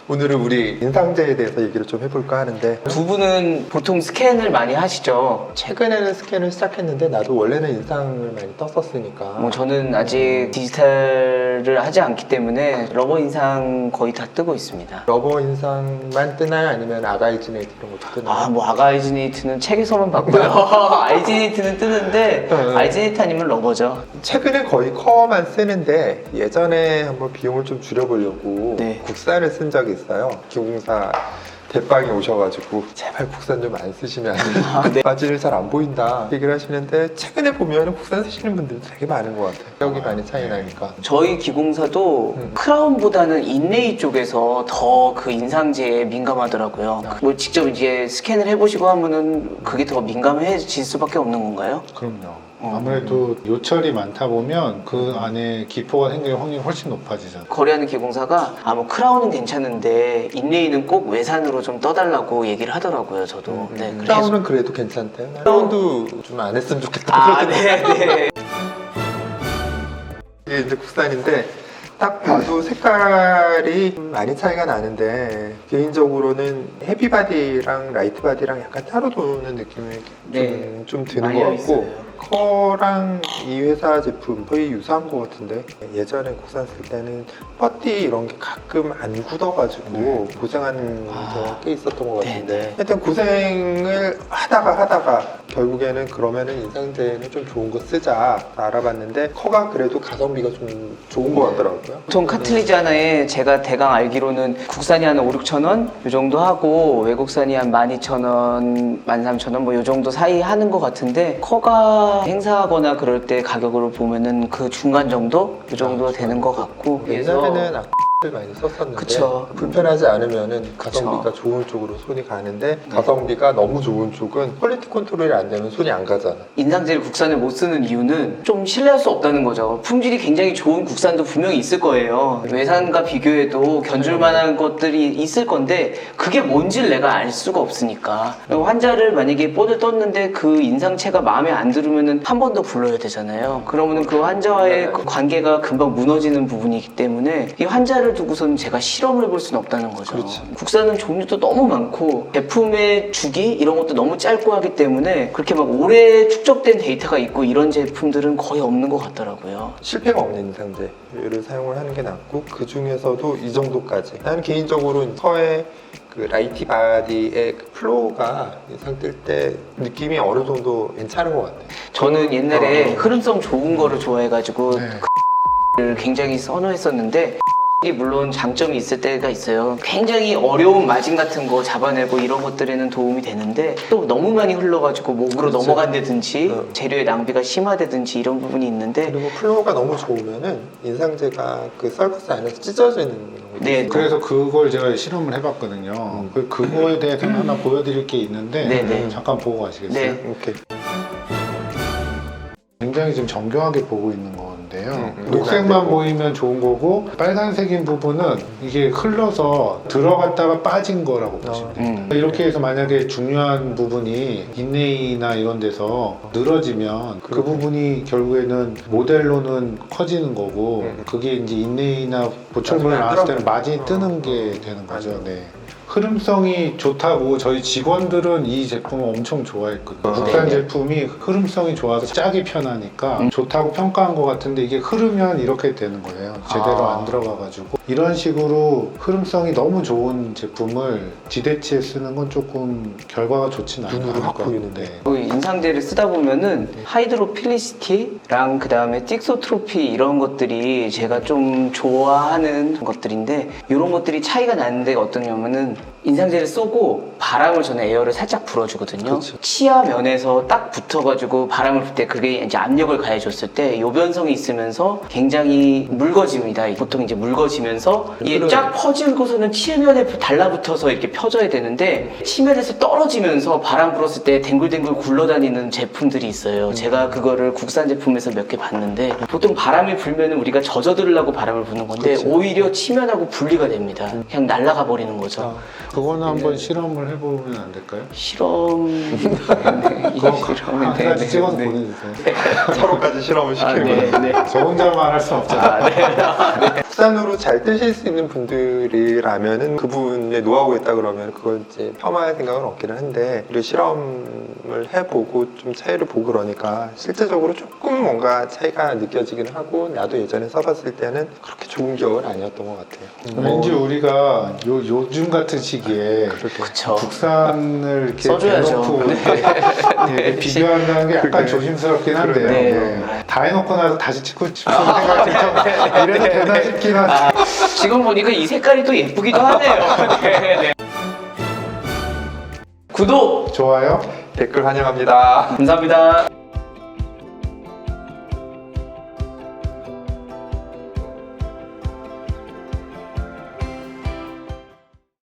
오늘은 우리 인상제에 대해서 얘기를 좀 해볼까 하는데 두 분은 보통 스캔을 많이 하시죠? 최근에는 스캔을 시작했는데 나도 원래는 인상을 많이 떴었으니까 뭐 저는 아직 디지털을 하지 않기 때문에 러버 인상 거의 다 뜨고 있습니다. 러버 인상만 뜨나요? 아니면 아가이즈네이트 이런 것도 뜨나요? 뭐 아가이즈네이트는 책에서만 봤고요. 아이즈네이트는 뜨는데 아이즈네이트 아니면 러버죠. 최근에 거의 커만 쓰는데 예전에 한번 비용을 좀 줄여보려고 네. 국산을 쓴 적이 있어요. 기공사 대빵이 오셔가지고 제발 국산 좀 안 쓰시면 안 돼요. 네. 바지를 잘 안 보인다 얘기를 하시는데 최근에 보면 국산 쓰시는 분들도 되게 많은 것 같아요. 가격이 많이 차이 나니까. 저희 기공사도 크라운보다는 인레이 쪽에서 더 그 인상제에 민감하더라고요. 뭐 직접 이제 스캔을 해보시고 하면은 그게 더 민감해질 수밖에 없는 건가요? 그럼요. 아무래도 요철이 많다 보면 그 안에 기포가 생길 확률이 훨씬 높아지잖아요. 거래하는 기공사가 뭐 크라운은 괜찮은데 인레이는 꼭 외산으로 좀 떠달라고 얘기를 하더라고요. 저도. 네, 그래서 크라운은 그래도 괜찮대요. 크라운도 좀 안 했으면 좋겠다. 네. 이게 이제 국산인데 딱 봐도 색깔이 좀 많이 차이가 나는데 개인적으로는 헤비바디랑 라이트바디랑 약간 따로 도는 느낌이 네. 좀 드는 많이 것 같고 있어요. 커랑 이 회사 제품 거의 유사한 것 같은데 예전에 국산 쓸 때는 퍼티 이런 게 가끔 안 굳어가지고 고생하는 경우가 꽤 있었던 것 같은데 하여튼 고생을 하다가 결국에는 그러면은 인상제는 좀 좋은 거 쓰자 알아봤는데 커가 그래도 가성비가 좀 좋은 것 같더라고요. 보통 카틀리지 하나에 제가 대강 알기로는 국산이 한 5, 6천 원? 요 정도 하고 외국산이 한 12,000원, 13,000원 뭐 요 정도 사이 하는 것 같은데 커가 행사하거나 그럴 때 가격으로 보면은 그 중간 정도? 요 정도 되는 것 같고 옛날에는 을 많이 썼었는데 그쵸. 불편하지 않으면은 가성비가 좋은 쪽으로 손이 가는데 가성비가 너무 좋은 쪽은 퀄리티 컨트롤이 안 되면 손이 안 가잖아. 인상제를 국산을 못 쓰는 이유는 좀 신뢰할 수 없다는 거죠. 품질이 굉장히 좋은 국산도 분명히 있을 거예요. 외산과 비교해도 견줄 만한 것들이 있을 건데 그게 뭔지를 내가 알 수가 없으니까. 환자를 만약에 뽀들 떴는데 그 인상체가 마음에 안 들으면은 한 번 더 불러야 되잖아요. 그러면은 그 환자와의 그 관계가 금방 무너지는 부분이기 때문에 이 환자를 두고서는 제가 실험을 해볼 수는 없다는 거죠. 그렇지. 국산은 종류도 너무 많고 제품의 주기 이런 것도 너무 짧고 하기 때문에 그렇게 막 오래 축적된 데이터가 있고 이런 제품들은 거의 없는 것 같더라고요. 실패가 없는 인상제를 사용을 하는 게 낫고 그 중에서도 이 정도까지. 나는 개인적으로 커의 그 라이티 바디의 그 플로우가 인상 뜰 때 느낌이 어느 정도 괜찮은 것 같아. 저는 옛날에 흐름성 좋은 거를 좋아해가지고 네. 를 굉장히 선호했었는데 이 물론 장점이 있을 때가 있어요. 굉장히 어려운 마진 같은 거 잡아내고 이런 것들에는 도움이 되는데 또 너무 많이 흘러가지고 목으로 그렇죠. 넘어간다든지 재료의 낭비가 심하다든지 이런 부분이 있는데 그리고 플로우가 너무 좋으면은 인상제가 그 서커스 안에서 찢어지는 경우도 네. 있어요. 그래서 그걸 제가 실험을 해봤거든요. 그거에 대해서 하나 보여드릴 게 있는데 네. 잠깐 보고 가시겠어요? 네. 이렇게 굉장히 지금 정교하게 보고 있는 건데요. 안 녹색만 되고. 보이면 좋은 거고 빨간색인 부분은 이게 흘러서 들어갔다가 빠진 거라고 보시면 돼요. 이렇게 해서 만약에 중요한 부분이 인레이나 이런 데서 늘어지면 그 부분이 결국에는 모델로는 커지는 거고 그게 이제 인레이나 보철물을 나왔을 때는 마진이 뜨는 게 되는 거죠. 네. 흐름성이 좋다고 저희 직원들은 이 제품을 엄청 좋아했거든요. 국산 제품이 흐름성이 좋아서 짜기 편하니까 좋다고 평가한 것 같은데 이게 흐르면 이렇게 되는 거예요. 제대로 안 들어가가지고 이런 식으로 흐름성이 너무 좋은 제품을 지대치에 쓰는 건 조금 결과가 좋진 않아요. 눈으로 확 보이는데. 그 인상제를 쓰다 보면은 하이드로필리시티랑 그 다음에 틱소트로피 이런 것들이 제가 좀 좋아하는 것들인데 이런 것들이 차이가 나는데 어떠냐면은 인상제를 쏘고 바람을 저는 에어를 살짝 불어주거든요. 그렇죠. 치아 면에서 딱 붙어가지고 바람을 불 때 그게 이제 압력을 가해줬을 때 요변성이 있으면서 굉장히 묽어집니다. 보통 이제 묽어지면서 이게 쫙 퍼지고서는 치면에 달라붙어서 이렇게 펴져야 되는데 치면에서 떨어지면서 바람 불었을 때 댕글댕글 굴러다니는 제품들이 있어요. 제가 그거를 국산 제품에서 몇 개 봤는데 보통 바람이 불면은 우리가 젖어들으려고 바람을 부는 건데 그렇죠. 오히려 치면하고 분리가 됩니다. 그냥 날아가 버리는 거죠. 그거는 한번 실험을 해보면 안 될까요? 실험. 그거 실험이 한 가지 찍어서 보내주세요. 서로까지 실험을 시키는 네, 거예요. 네. 저 혼자만 할 수 없잖아요. 국산으로 잘 뜨실 수 있는 분들이라면은 그분의 노하우가 있다 그러면 그걸 이제 폄하할 생각은 없기는 한데 우리 실험을 해보고 좀 차이를 보고 그러니까 실제적으로 조금 뭔가 차이가 느껴지긴 하고 나도 예전에 써봤을 때는 그렇게 좋은 기억은 아니었던 것 같아요. 왠지 우리가 요즘 같은 시기에 그쵸. 국산을 이렇게 써줘야죠. 대놓고 네. 이렇게 비교한다는 게 약간 그러게. 조심스럽긴 한데요. 네. 예. 다 해놓고 나서 다시 찍고 싶은 생각이 좀 이래도 되나 싶긴 한데. 지금 보니까 이 색깔이 또 예쁘기도 하네요. 네, 네. 구독! 좋아요? 댓글 환영합니다. 감사합니다.